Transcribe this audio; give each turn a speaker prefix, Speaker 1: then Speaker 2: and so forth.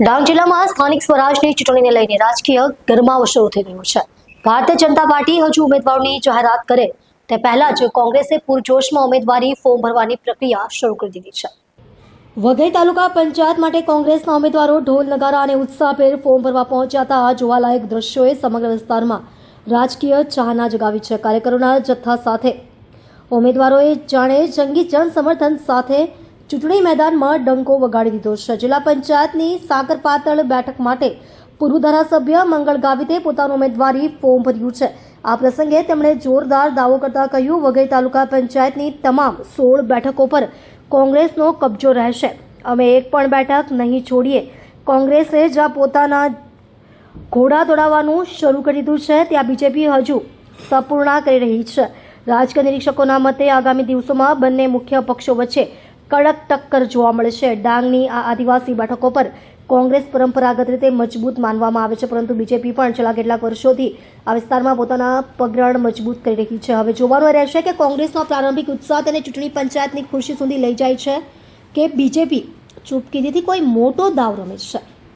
Speaker 1: ડાંગ જિલ્લામાં સ્થાનિક સ્વરાજની ચૂંટણીને લઈને રાજકીય ગરમાવો શરૂ થઈ ગયો છે। ભારતીય જનતા પાર્ટી હજુ ઉમેદવારોની જાહેરાત કરે તે પહેલા જ કોંગ્રેસે પૂરજોશમાં ઉમેદવારી ફોર્મ ભરવાની પ્રક્રિયા શરૂ કરી દીધી છે। વઘઈ તાલુકા પંચાયત માટે કોંગ્રેસના ઉમેદવારો ઢોલ નગારા અને ઉત્સાહભેર ફોર્મ ભરવા પહોંચ્યા હતા। જોવાલાયક દ્રશ્યોએ સમગ્ર વિસ્તારમાં રાજકીય ચાહના જગાવી છે। કાર્યકરોના જથ્થા સાથે ઉમેદવારોએ જાણે જંગી જન સમર્થન સાથે ચૂંટણી મેદાનમાં ડંકો વગાડી દીધો છે। જિલ્લા પંચાયતની સાકરપાતળ બેઠક માટે પૂર્વ ધારાસભ્ય મંગળ ગાવિતે પોતાનું ઉમેદવારી ફોર્મ ભર્યું છે। આ પ્રસંગે તેમણે જોરદાર દાવો કરતા કહ્યું, વઘઈ તાલુકા પંચાયતની તમામ 16 બેઠકો પર કોંગ્રેસનો કબજો રહેશે। અમે એક પણ બેઠક નહીં છોડીએ। કોંગ્રેસે જ્યાં પોતાના ઘોડા દોડાવવાનું શરૂ કરી દીધું છે ત્યાં બીજેપી હજુ સંપૂર્ણ કરી રહી છે। રાજકીય નિરીક્ષકોના મતે આગામી દિવસોમાં બંને મુખ્ય પક્ષો વચ્ચે કડક ટક્કર જોવા મળશે। ડાંગની આ આદિવાસી બેઠકો પર કોંગ્રેસ પરંપરાગત રીતે મજબૂત માનવામાં આવે છે, પરંતુ બીજેપી પણ છેલ્લા કેટલાક વર્ષોથી આ વિસ્તારમાં પોતાના પગરણ મજબૂત કરી રહી છે। હવે જોવાનું રહેશે કે કોંગ્રેસનો પ્રારંભિક ઉત્સાહ તેને ચૂંટણી પંચાયતની ખુરશી સુધી લઈ જાય છે કે બીજેપી ચૂપકીદીથી કોઈ મોટો દાવ રમે છે।